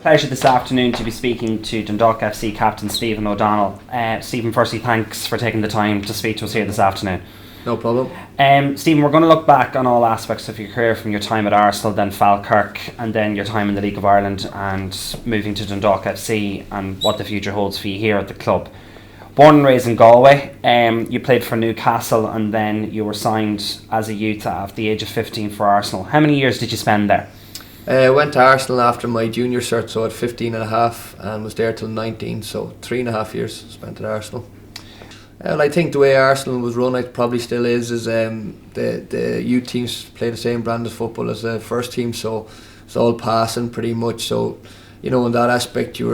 Pleasure this afternoon to be speaking to Dundalk FC captain Stephen O'Donnell. Stephen, firstly, thanks for taking the time to speak to us here this afternoon. No problem. Stephen, we're going to look back on all aspects of your career, from your time at Arsenal, then Falkirk, and then your time in the League of Ireland and moving to Dundalk FC, and what the future holds for you here at the club. Born and raised in Galway, you played for Newcastle, and then you were signed as a youth at the age of 15 for Arsenal. How many years did you spend there? I went to Arsenal after my junior cert, so at 15 and a half, and was there till 19, so 3.5 years spent at Arsenal. Well, I think the way Arsenal was run, it probably still is the youth teams play the same brand of football as the first team, so it's all passing pretty much. So, you know, in that aspect, you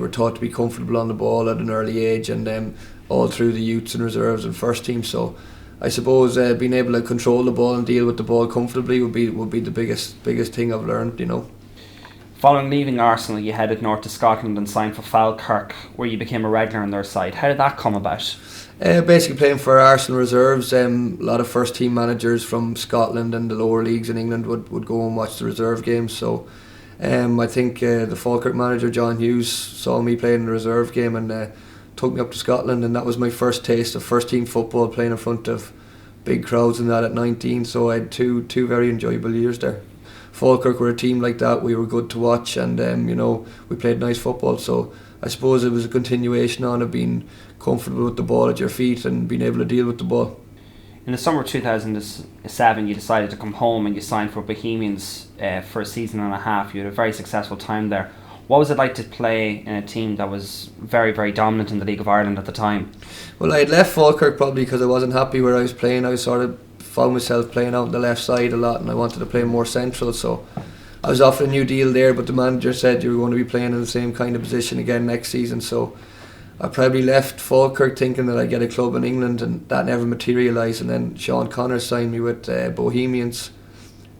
were taught to be comfortable on the ball at an early age, and all through the youths and reserves and first team. So, I suppose being able to control the ball and deal with the ball comfortably would be the biggest thing I've learned, you know. Following leaving Arsenal, you headed north to Scotland and signed for Falkirk, where you became a regular on their side. How did that come about? Basically playing for Arsenal reserves. A lot of first team managers from Scotland and the lower leagues in England would go and watch the reserve games. So I think the Falkirk manager John Hughes saw me playing the reserve game and took me up to Scotland, and that was my first taste of first team football, playing in front of big crowds and that at 19. So I had two very enjoyable years there. Falkirk were a team like that. We were good to watch, and you know, we played nice football. So I suppose it was a continuation on of being comfortable with the ball at your feet and being able to deal with the ball. In the summer of 2007, you decided to come home and you signed for Bohemians for a season and a half. You had a very successful time there. What was it like to play in a team that was very, very dominant in the League of Ireland at the time? Well, I had left Falkirk probably because I wasn't happy where I was playing. I sort of found myself playing out on the left side a lot, and I wanted to play more central. So I was offered a new deal there, but the manager said you were going to be playing in the same kind of position again next season. So I probably left Falkirk thinking that I'd get a club in England, and that never materialised. And then Sean Connors signed me with Bohemians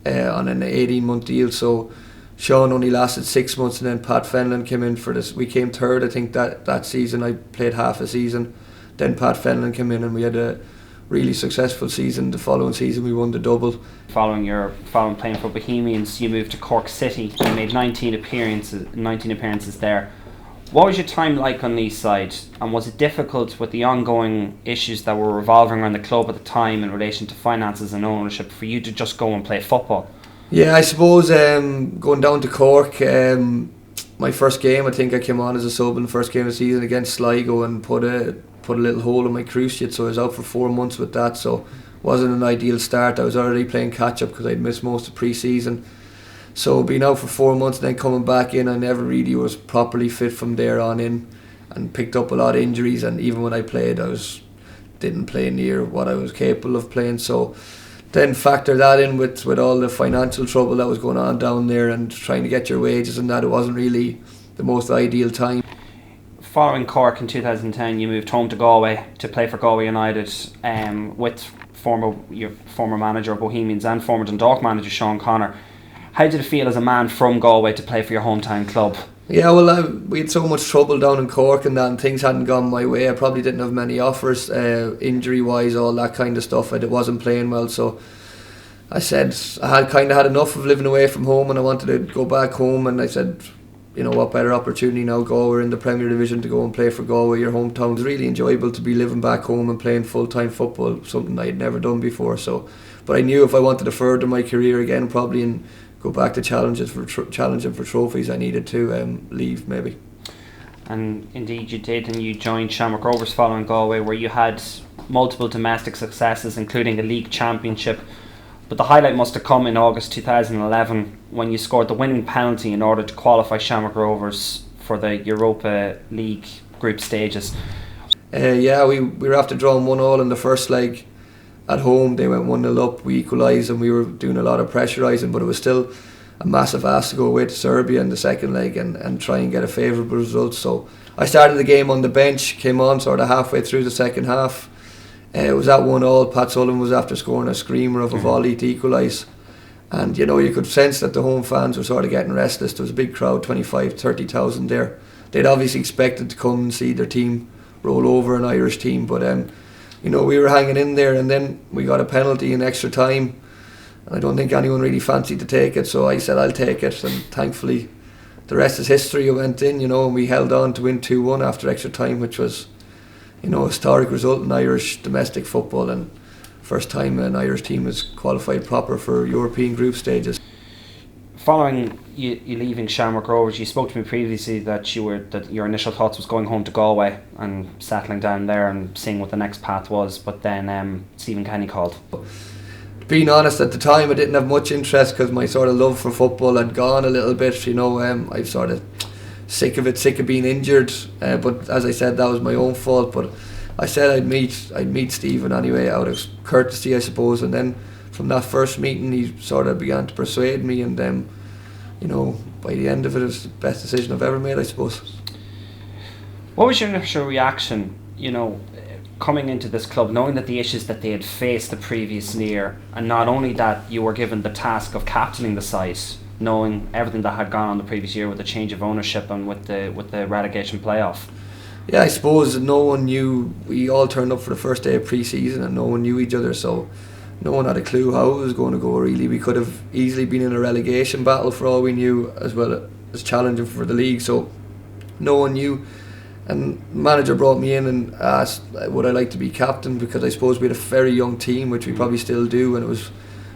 on an 18-month deal. So Sean only lasted 6 months, and then Pat Fenlon came in for this. We came third, I think, that season. I played half a season. Then Pat Fenlon came in, and we had a really successful season. The following season we won the double. Following playing for Bohemians, you moved to Cork City. You made 19 appearances there. What was your time like on the east side, and was it difficult with the ongoing issues that were revolving around the club at the time in relation to finances and ownership for you to just go and play football? Yeah, I suppose going down to Cork, my first game, I think I came on as a sub in the first game of the season against Sligo and put a little hole in my cruciate, so I was out for 4 months with that. So wasn't an ideal start. I was already playing catch up because I'd missed most of pre-season. So being out for 4 months and then coming back in, I never really was properly fit from there on in, and picked up a lot of injuries, and even when I played didn't play near what I was capable of playing. So then factor that in with all the financial trouble that was going on down there and trying to get your wages and that, it wasn't really the most ideal time. Following Cork in 2010, you moved home to Galway to play for Galway United with your former manager of Bohemians and former Dundalk manager Sean Connor. How did it feel as a man from Galway to play for your hometown club? Yeah, well, we had so much trouble down in Cork and that, and things hadn't gone my way. I probably didn't have many offers, injury-wise, all that kind of stuff. I wasn't playing well, so I said I had enough of living away from home, and I wanted to go back home. And I said, you know, what better opportunity now? Galway in the Premier Division, to go and play for Galway, your hometown. It was really enjoyable to be living back home and playing full-time football, something I had never done before. So, but I knew if I wanted to further my career again, probably and go back to challenging for trophies, I needed to leave maybe. And indeed you did, and you joined Shamrock Rovers following Galway, where you had multiple domestic successes, including a league championship. But the highlight must have come in August 2011 when you scored the winning penalty in order to qualify Shamrock Rovers for the Europa League group stages. Yeah, we were after drawing 1-1 in the first leg. At home, they went 1-0 up, we equalised, and we were doing a lot of pressurising, but it was still a massive ask to go away to Serbia in the second leg and try and get a favourable result. So I started the game on the bench, came on sort of halfway through the second half. It was at 1-1. Pat Sullivan was after scoring a screamer of a volley to equalise. And you know, you could sense that the home fans were sort of getting restless. There was a big crowd, 25,000-30,000 there. They'd obviously expected to come and see their team roll over an Irish team, but you know, we were hanging in there, and then we got a penalty in extra time, and I don't think anyone really fancied to take it, so I said I'll take it, and thankfully the rest is history. I went in, and we held on to win 2-1 after extra time, which was, a historic result in Irish domestic football, and first time an Irish team has qualified proper for European group stages. Following you leaving Shamrock Rovers, you spoke to me previously that your initial thoughts was going home to Galway and settling down there and seeing what the next path was, but then Stephen Kenny called. Being honest, at the time I didn't have much interest because my sort of love for football had gone a little bit. I'm sort of sick of being injured. But as I said, that was my own fault. But I said I'd meet Stephen anyway, out of courtesy, I suppose. And then from that first meeting, he sort of began to persuade me, and by the end of it was the best decision I've ever made, I suppose. What was your initial reaction, coming into this club, knowing that the issues that they had faced the previous year, and not only that you were given the task of captaining the side, knowing everything that had gone on the previous year with the change of ownership and with the relegation playoff? Yeah, I suppose no one knew. We all turned up for the first day of pre-season and no one knew each other, so no one had a clue how it was going to go, really. We could have easily been in a relegation battle for all we knew, as well as challenging for the league, so no one knew. And the manager brought me in and asked would I like to be captain, because I suppose we had a very young team, which we probably still do, and it was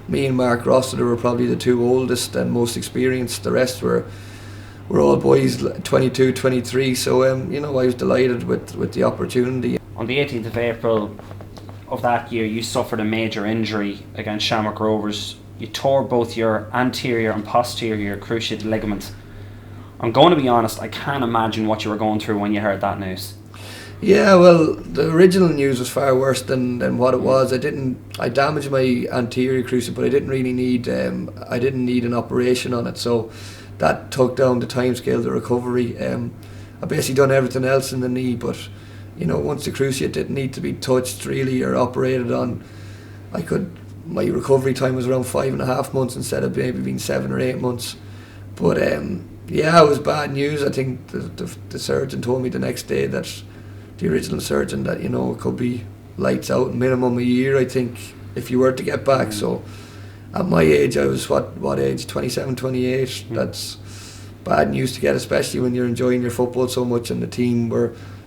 me and Mark Rossiter who were probably the two oldest and most experienced. The rest were all boys, 22, 23, so I was delighted with the opportunity. On the 18th of April of that year, you suffered a major injury against Shamrock Rovers. You tore both your anterior and posterior cruciate ligament. I'm going to be honest, I can't imagine what you were going through when you heard that news. Yeah, well, the original news was far worse than what it was. I damaged my anterior cruciate, but I didn't really need an operation on it, so that took down the timescale of the recovery. I basically done everything else in the knee, but once the cruciate didn't need to be touched really or operated on, my recovery time was around 5.5 months instead of maybe being 7 or 8 months. But yeah, it was bad news. I think the surgeon told me the next day, that the original surgeon, that it could be lights out, minimum a year, I think, if you were to get back. So at my age, I was what age, 27, 28. That's bad news to get, especially when you're enjoying your football so much and the team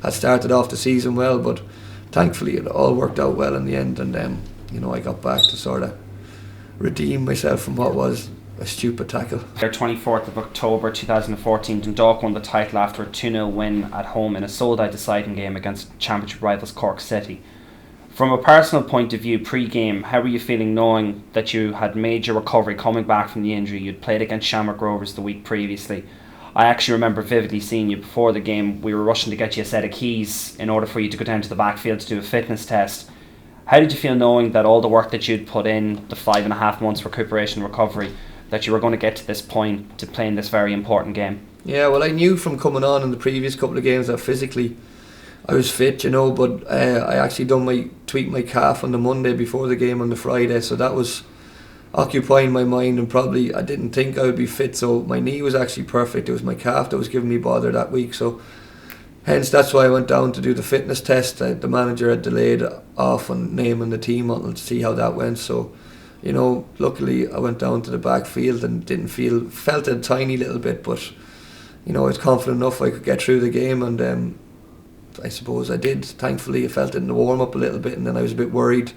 had started off the season well. But thankfully it all worked out well in the end, and I got back to sort of redeem myself from what was a stupid tackle. 24th of October 2014, Dundalk won the title after a 2-0 win at home in a sold-out deciding game against championship rivals Cork City. From a personal point of view, pre-game, how were you feeling knowing that you had made your recovery coming back from the injury? You'd played against Shamrock Rovers the week previously. I actually remember vividly seeing you before the game. We were rushing to get you a set of keys in order for you to go down to the backfield to do a fitness test. How did you feel knowing that all the work that you'd put in, the 5.5 months recuperation recovery, that you were going to get to this point to playing this very important game? Yeah, well, I knew from coming on in the previous couple of games that physically I was fit, but I actually tweaked my calf on the Monday before the game on the Friday, so that was occupying my mind, and probably I didn't think I would be fit, so my knee was actually perfect. It was my calf that was giving me bother that week, so hence that's why I went down to do the fitness test. The manager had delayed off on naming the team until to see how that went, so luckily I went down to the backfield and felt a tiny little bit, but I was confident enough I could get through the game, and I suppose I did. Thankfully I felt it in the warm-up a little bit, and then I was a bit worried,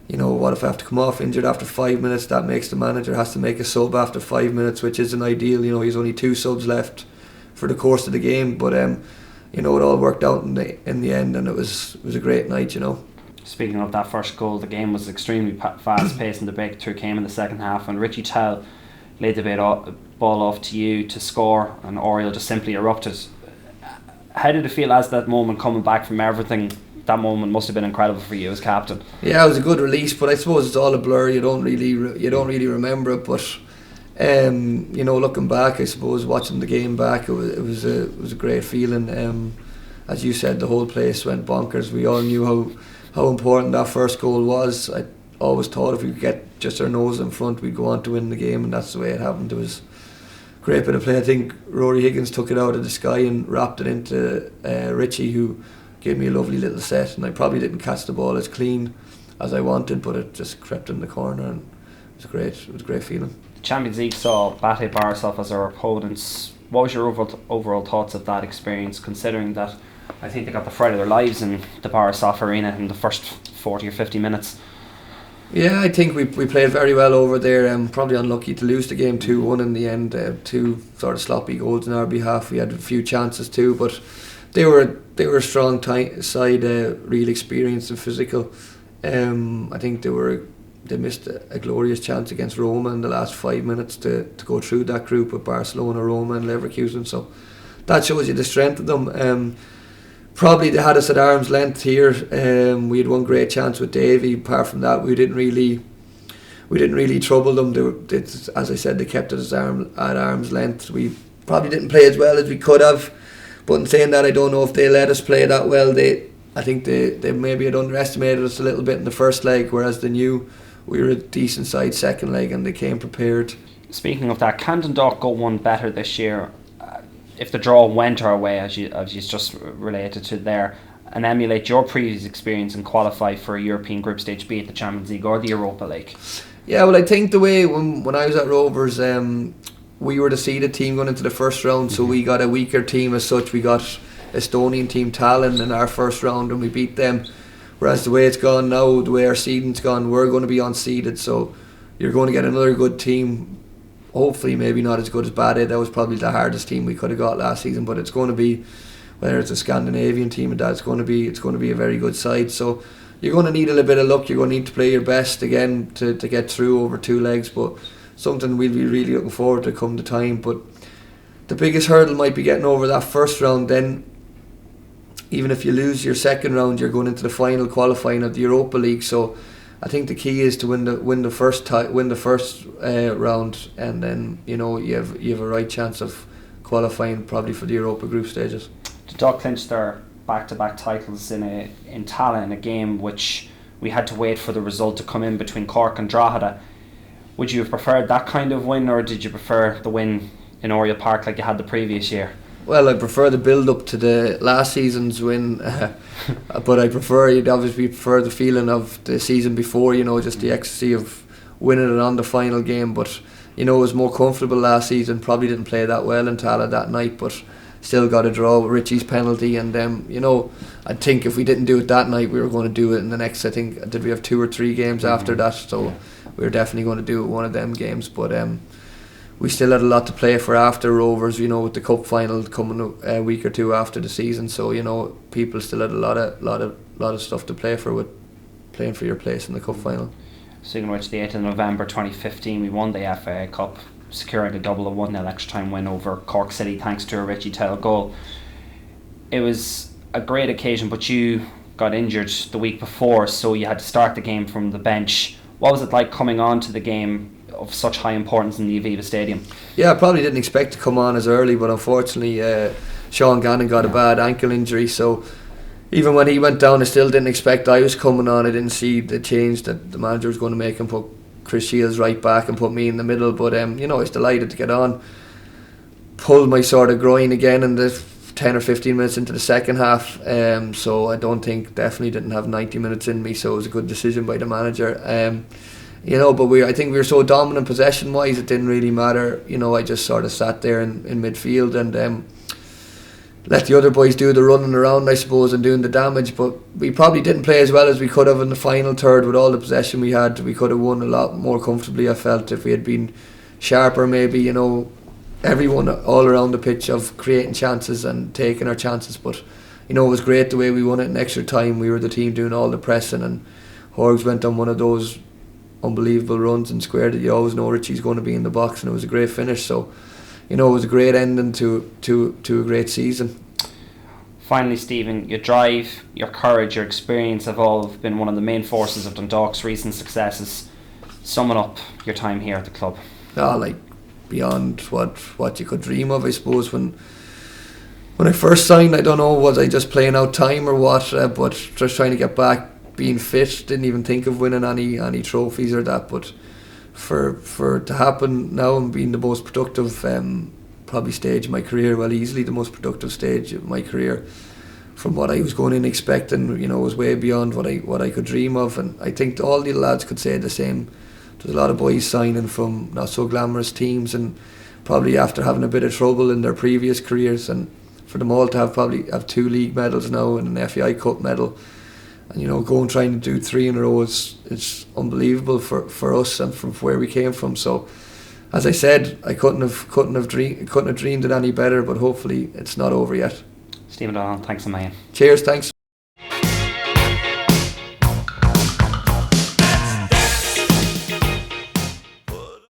what if I have to come off injured after 5 minutes? That makes the manager has to make a sub after 5 minutes, which isn't ideal. He's only 2 subs left for the course of the game, but it all worked out in the end, and it was a great night. Speaking of that first goal, the game was extremely fast paced, and the breakthrough came in the second half when Richie Tell laid the ball off to you to score, and Oriel just simply erupted. How did it feel as that moment, coming back from everything? That moment must have been incredible for you as captain. Yeah, it was a good release, but I suppose it's all a blur. You don't really remember it. But looking back, I suppose watching the game back, it was a great feeling. As you said, the whole place went bonkers. We all knew how important that first goal was. I always thought if we could get just our nose in front, we'd go on to win the game, and that's the way it happened. It was a great bit of play. I think Rory Higgins took it out of the sky and wrapped it into Richie, who gave me a lovely little set, and I probably didn't catch the ball as clean as I wanted, but it just crept in the corner, and it was great. It was a great feeling. Champions League saw Bate Borisov as our opponents. What was your overall thoughts of that experience, considering that I think they got the fright of their lives in the Borisov arena in the first 40 or 50 minutes? Yeah, I think we played very well over there. Probably unlucky to lose the game 2-1 in the end. Two sort of sloppy goals on our behalf. We had a few chances too, but they were a strong side, real experienced and physical. I think they missed a glorious chance against Roma in the last 5 minutes to go through that group with Barcelona, Roma and Leverkusen. So that shows you the strength of them. Probably they had us at arm's length here. We had one great chance with Davy. Apart from that, we didn't really trouble them. As I said, they kept us at arm's length. We probably didn't play as well as we could have. But in saying that, I don't know if they let us play that well. I think they maybe had underestimated us a little bit in the first leg, whereas they knew we were a decent side second leg and they came prepared. Speaking of that, can Dundalk go one better this year? If the draw went our way, as you just related to there, and emulate your previous experience and qualify for a European group stage, be it the Champions League or the Europa League? Yeah, well, I think the way when I was at Rovers, we were the seeded team going into the first round, so we got a weaker team as such. We got Estonian team Tallinn in our first round and we beat them. Whereas the way it's gone now, the way our seeding's gone, we're going to be unseeded, so you're going to get another good team. Hopefully maybe not as good as Bade. That was probably the hardest team we could have got last season, but it's going to be, whether it's a Scandinavian team or that, it's going to be a very good side. So you're going to need a little bit of luck. You're going to need to play your best again to get through over 2 legs, but something we'll be really looking forward to come the time. But the biggest hurdle might be getting over that first round. Then even if you lose your second round, you're going into the final qualifying of the Europa League. So I think the key is to win the first round, and then you have a right chance of qualifying probably for the Europa group stages. Dundalk clinched their back-to-back titles in Tallinn, a game which we had to wait for the result to come in between Cork and Drogheda. Would you have preferred that kind of win, or did you prefer the win in Oriel Park like you had the previous year? Well, I prefer the build-up to the last season's win, but you'd obviously prefer the feeling of the season before, just the ecstasy of winning it on the final game. But, it was more comfortable last season. Probably didn't play that well in Tala that night, but still got a draw with Richie's penalty. And, I think if we didn't do it that night, we were going to do it in the next, I think, did we have 2 or 3 games after that? So we were definitely going to do it one of them games. But we still had a lot to play for after Rovers, with the cup final coming a week or 2 after the season. So people still had a lot of stuff to play for, with playing for your place in the cup final. Speaking of which, the 8th of November 2015, we won the FA Cup, securing a double of 1-0 extra time win over Cork City thanks to a Richie Tell goal. It was a great occasion, but you got injured the week before, so you had to start the game from the bench. What was it like coming on to the game of such high importance in the Aviva Stadium? Yeah, I probably didn't expect to come on as early, but unfortunately Sean Gannon got a bad ankle injury, so even when he went down, I still didn't expect I was coming on. I didn't see the change that the manager was going to make and put Chris Shields right back and put me in the middle, but I was delighted to get on. Pulled my sort of groin again in the 10 or 15 minutes into the second half, so I definitely didn't have 90 minutes in me, so it was a good decision by the manager. But I think we were so dominant possession wise, it didn't really matter. I just sort of sat there in midfield and let the other boys do the running around, I suppose, and doing the damage. But we probably didn't play as well as we could have in the final third with all the possession we had. We could have won a lot more comfortably, I felt, if we had been sharper maybe, everyone all around the pitch of creating chances and taking our chances. But it was great the way we won it in extra time. We were the team doing all the pressing, and Horgs went on one of those unbelievable runs and squared it. You always know Richie's going to be in the box, and it was a great finish. So it was a great ending to a great season. Finally, Stephen, your drive, your courage, your experience have all been one of the main forces of Dundalk's recent successes. Summing up your time here at the club. Beyond what you could dream of, I suppose. When I first signed, I don't know, was I just playing out time or what, but just trying to get back, being fit. Didn't even think of winning any trophies or that, but for to happen now and being the most productive probably stage of my career, well, easily the most productive stage of my career, from what I was going in expecting, was way beyond what I could dream of. And I think all the lads could say the there's a lot of boys signing from not so glamorous teams, and probably after having a bit of trouble in their previous careers, and for them all to have 2 league medals now and an FAI Cup medal, and go and trying to do 3 in a row it's unbelievable for us and from where we came from. So as I said, I couldn't have dreamed it any better, but hopefully it's not over yet. Stephen Donald, thanks a million. Cheers, thanks.